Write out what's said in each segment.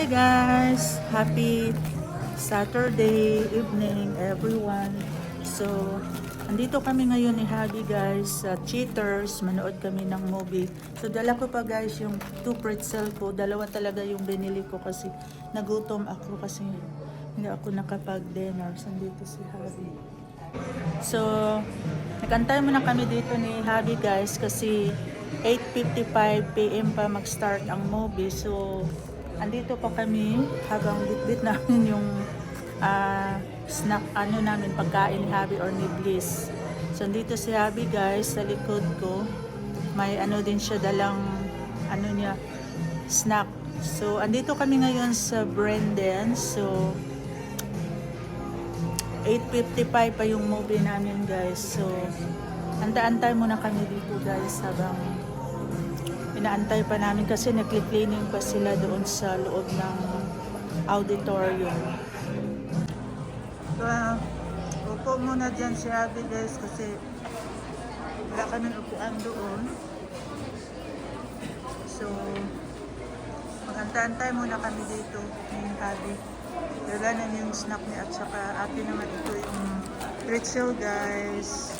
Hi guys! Happy Saturday evening everyone. So, andito kami ngayon ni Habi guys sa Cheaters. Manood kami ng movie. So, dala ko pa guys yung 2 pretzel ko. Dalawa talaga yung binili ko kasi nagutom ako kasi hindi ako nakapag-dinner. So, andito si Habi. So, nagantay muna kami dito ni Habi guys kasi 8:55 PM pa mag-start ang movie. So, andito pa kami habang bitbit namin yung snack namin, pagkain ni Habi or ni Bliss. So, andito si Habi guys sa likod ko. May din siya dalang niya, snack. So, andito kami ngayon sa Brendan. So, 8:55 pa yung movie namin guys. So, anta-antay muna kami dito guys habang inaantay pa namin kasi nagki-cleaning pa sila doon sa loob ng auditorium. So, upo muna dyan si Abby guys kasi wala kami upuan doon. So, mag-antay muna kami dito ni Abby. Dalanan yung snack niya at saka akin naman ito yung pretzel guys.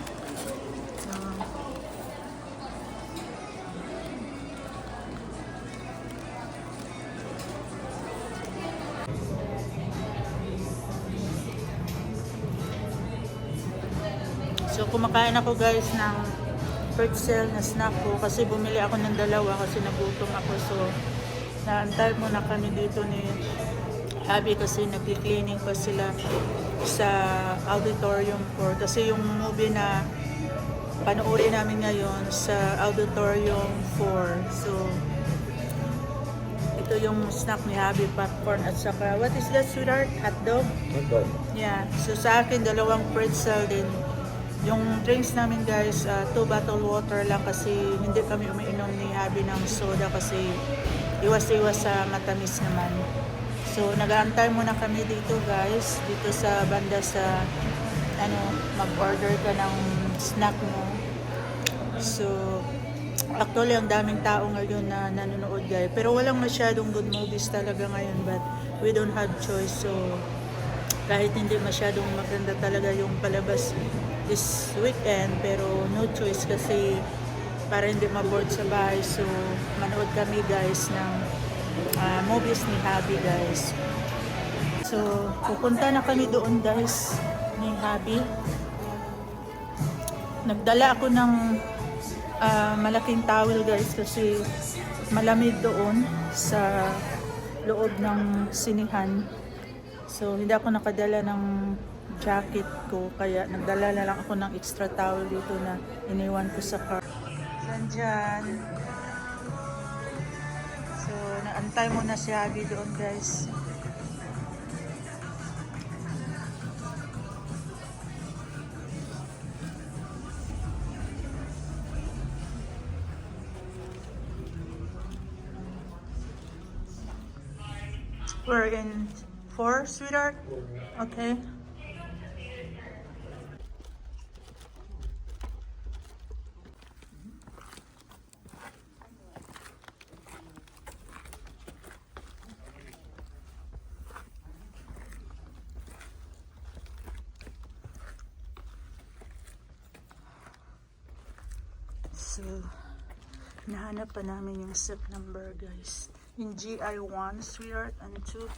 So kumakain ako guys ng pretzel na snack ko kasi bumili ako ng dalawa kasi nagutom ako. So naantay muna kami dito ni Abby kasi nagki-cleaning pa sila sa auditorium 4 kasi yung movie na panoorin namin ngayon sa auditorium 4. So ito yung snack ni Abby, popcorn at saka what is that, sweetheart? Hotdog? Hotdog. Yeah. So sa akin dalawang pretzel din. Yung drinks namin guys, 2 bottle water lang kasi hindi kami umiinom ni Abby ng soda kasi iwas-iwas sa matamis naman. So nag-aantay muna kami dito guys, dito sa banda sa mag-order ka ng snack mo. So actually ang daming tao ngayon na nanonood guys, pero walang masyadong good movies talaga ngayon but we don't have choice. So kahit hindi masyadong maganda talaga yung palabas this weekend, pero no choice kasi para hindi ma-board sa bahay. So manood kami guys ng movies ni Habi guys. So pupunta na kami doon guys ni Habi. Nagdala ako ng malaking towel guys kasi malamig doon sa loob ng sinihan. So hindi ako nakadala ng jacket ko kaya nagdala na lang ako ng extra towel dito na iniwan ko sa car. Sandyan. So naantay muna si Abby doon guys. We're in 4, sweetheart? Okay. So, nahanap pa namin yung set number guys. Yung GI1, sweetheart, and 2.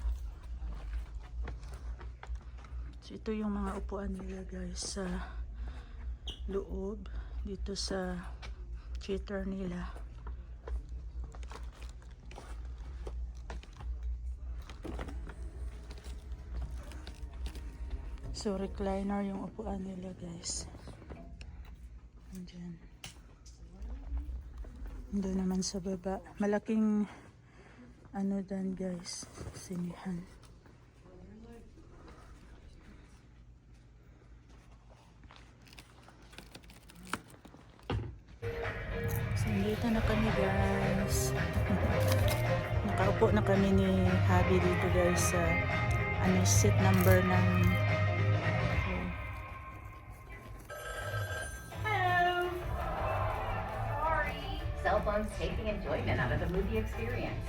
So, ito yung mga upuan nila guys sa loob, dito sa theater nila. So, recliner yung upuan nila guys. Andyan. Doon naman sa baba. Malaking dan guys. Sinihan. So, dito na kami guys. Nakaupo na kami ni Habi dito guys sa seat number ng Cell phones taking enjoyment out of the movie experience.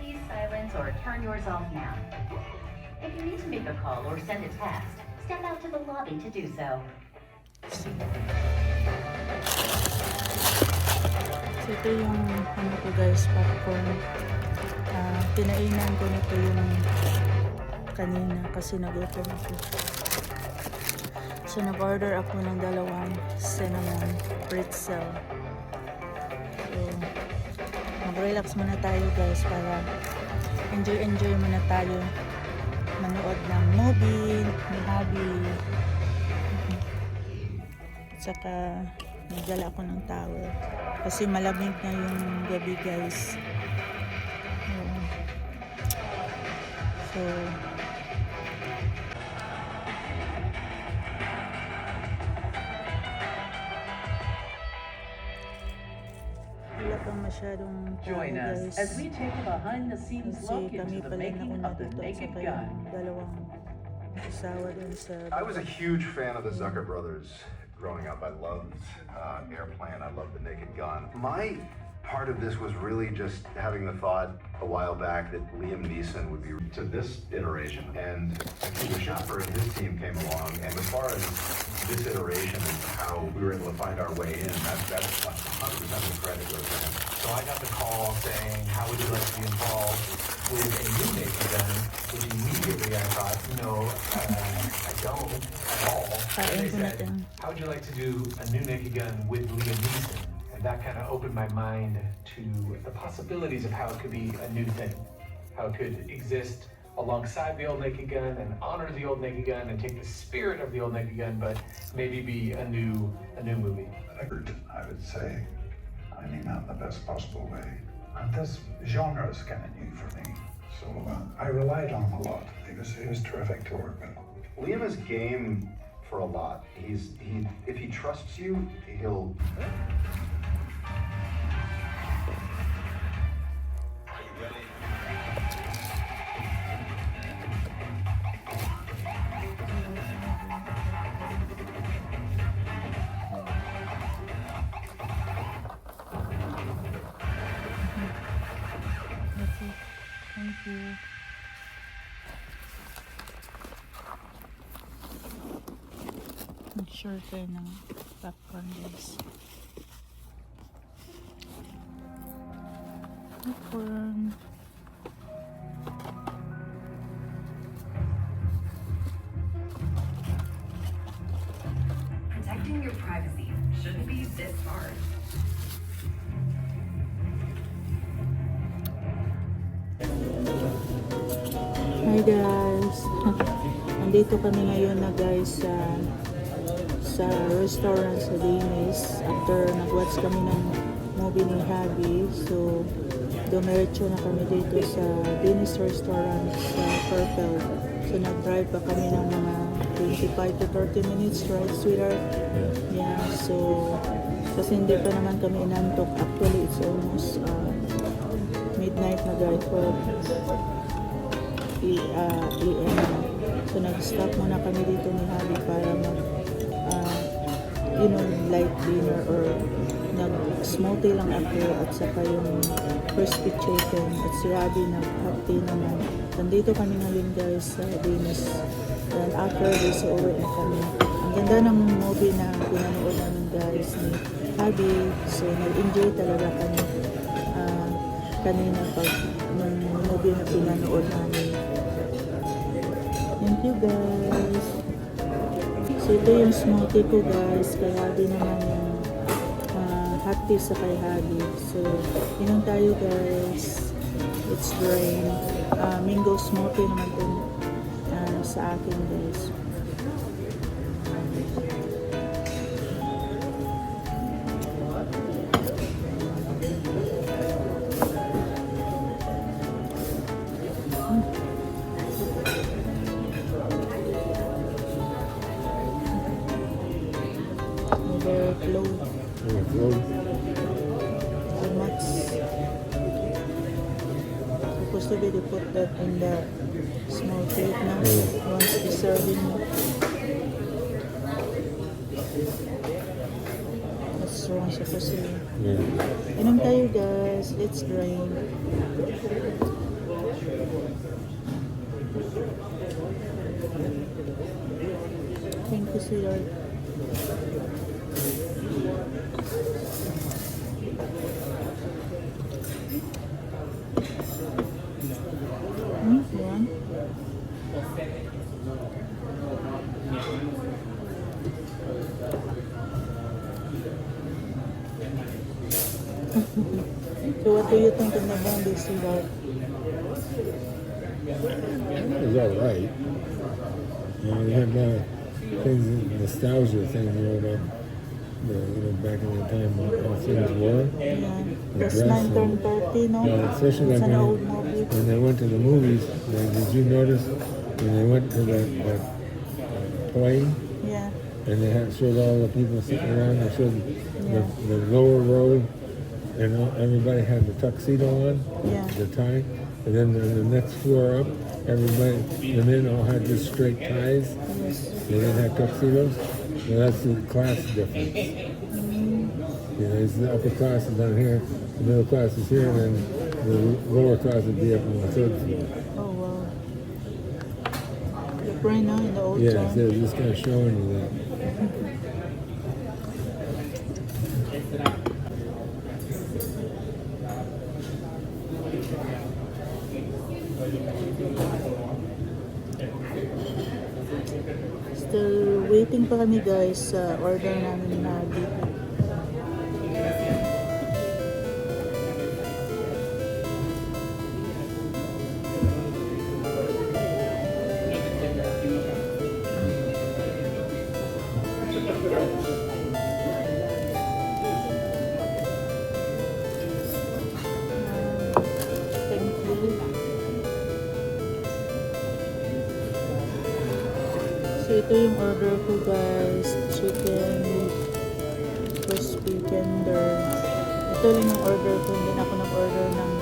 Please silence or turn yours off now. If you need to make a call or send a text, step out to the lobby to do so. So ito yung ano ko guys, popcorn. Kinainan ko na ito yung kanina kasi nagutom ako. So nag-order ako ng 2 cinnamon pretzel. So mag-relax muna tayo guys para enjoy muna tayo manood ng movie ni Habi. At saka nagdala ako ng towel kasi malamig na yung gabi guys. So wala pang masyadong tao Join us guys. as we take a behind-the-scenes Kasi look kami into pa the lang making ako of the nandito at Naked saka Gun. yung 2 asawa dun sa I was a huge fan of the Zucker brothers growing up. I loved Airplane. I loved The Naked Gun. My part of this was really just having the thought a while back that Liam Neeson would be to this iteration. And the Shopper and his team came along. And as far as this iteration and how we were able to find our way in, that's 100% the credit goes to him. So I got the call saying, how would you like to be involved with a new Naked Gun? Which immediately I thought, no, I don't at all. And they said, how would you like to do a new Naked Gun with Liam Neeson? And that kind of opened my mind to the possibilities of how it could be a new thing. How it could exist alongside the old Naked Gun and honor the old Naked Gun and take the spirit of the old Naked Gun, but maybe be a new movie. I would say, finding out the best possible way. And this genre is kind of new for me, so I relied on him a lot. He was terrific to work with. Liam is game for a lot. If he trusts you, he'll. That's it. Thank you. Mag-share kayo ng popcorn guys. Popcorn. Protecting your privacy shouldn't be this hard. Hi guys. Nandito kami ngayon na guys sa restaurant sa Dennis after nag-watch kami ng movie ni Habi. So dumiretso na kami dito sa Dennis restaurant sa Purple. So nag-drive pa kami ng mga 25 to 30 minutes, right sweetheart? Yeah, so kasi hindi pa naman kami inantok. Actually it's almost midnight na guys, 12 AM. So nag-stop muna kami dito ni Habi para mag light dinner or nag-smoothie lang ako at saka yung crispy chicken at si Habi nag-hot tea naman. Nandito kami ngayon guys sa Venus. And after this, uwi na kami. Ang ganda ng movie na pinanood namin guys ni Habi. So nag-enjoy talaga kami kanina pag ng movie na pinanood namin. Thank you guys. So ito yung smoothie ko guys. Kay Habi naman yung hot tea sa kay Habi. So inom tayo guys. It's rain. Mango smoothie naman ito sa akin guys. Overflow. Too much. Supposed to be they put that in the small plate now. Once the serving. That's wrong supposed to be. Inom tayo guys. Let's drink. Thank you, sweetheart. Yan. So what do you think of Nabambi, sweetheart? It was all right. We had a lot of things, nostalgia things, about back in the time how things were. Yeah. The Just dress 9 turn 30, no? Yeah, especially It's like an old movie. when they went to the movies. Did you notice when they went to that plane Yeah. and they had showed all the people sitting around? They showed Yeah. the lower row, and everybody had the tuxedo on, Yeah. the tie, and then the next floor up, everybody, the men all had just straight ties. Yes. They didn't have tuxedos. So that's the class difference. It's the upper class is down here, the middle class is here, and then the lower class would be up on the third floor. Oh, wow. Like right now in the old Yeah, town. so just kind of showing you that. Still waiting pa kami guys sa order namin na dito. Thank you. So ito yung order ko guys, chicken crispy tender. Ito lang yung order ko, hindi na ako nag-order ng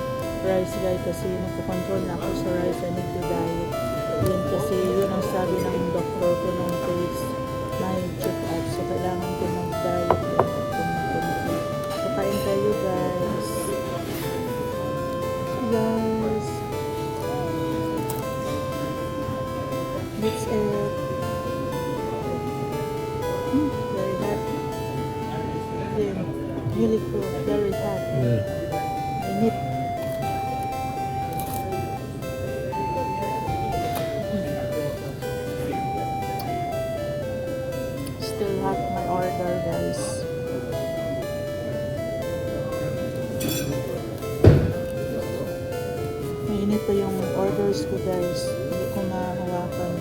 rice guys kasi nagpo-control na ako sa rice, I need to diet. Yun kasi yun ang sabi ng doktor ko nung face my check-up, so kailangan ko mag-diet. So kain tayo guys. Guys. That's it. Very hot. Then, really cool. Very hot. Yeah. Init. Still hot my order, guys. Mainit pa yung orders ko, guys. Hindi ko mahawakan.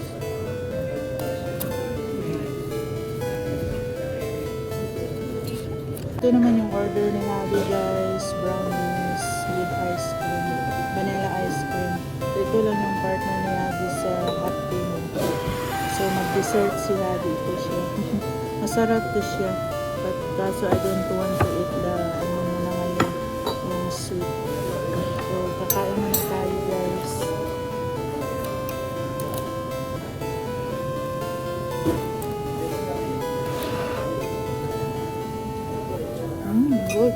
Ito naman yung order ni Habi guys, brownies with ice cream, vanilla ice cream. Ito lang yung partner ni Habi sa hot tea mo. So mag-dessert si Habi, ito siya. Masarap to siya. But kaso I don't want to eat the ano muna ngayon, yung sweet. So kakain muna tayo guys. Good.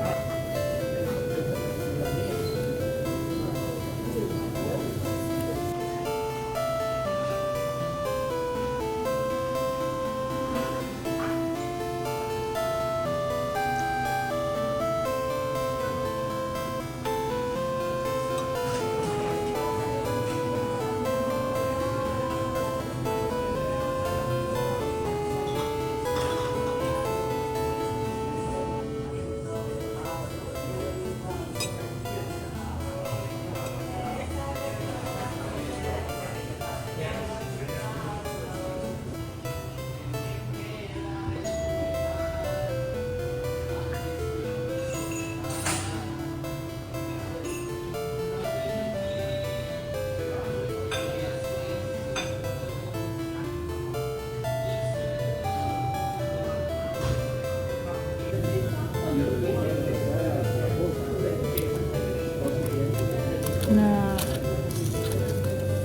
Na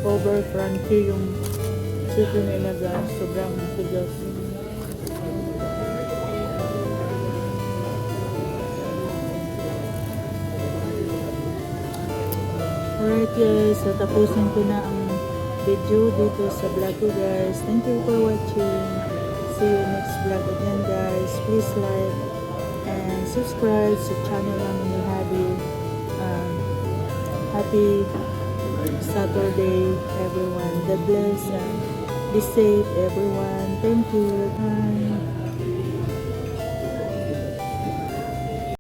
over crunchy yung chicken nila guys, sobrang tigas. Alright guys, so tapusin ko na ang video dito sa vlog ko guys. Thank you for watching. See you next vlog again guys. Please like and subscribe sa channel namin ni Habi. Happy Saturday everyone. God bless and be safe everyone. Thank you. Bye.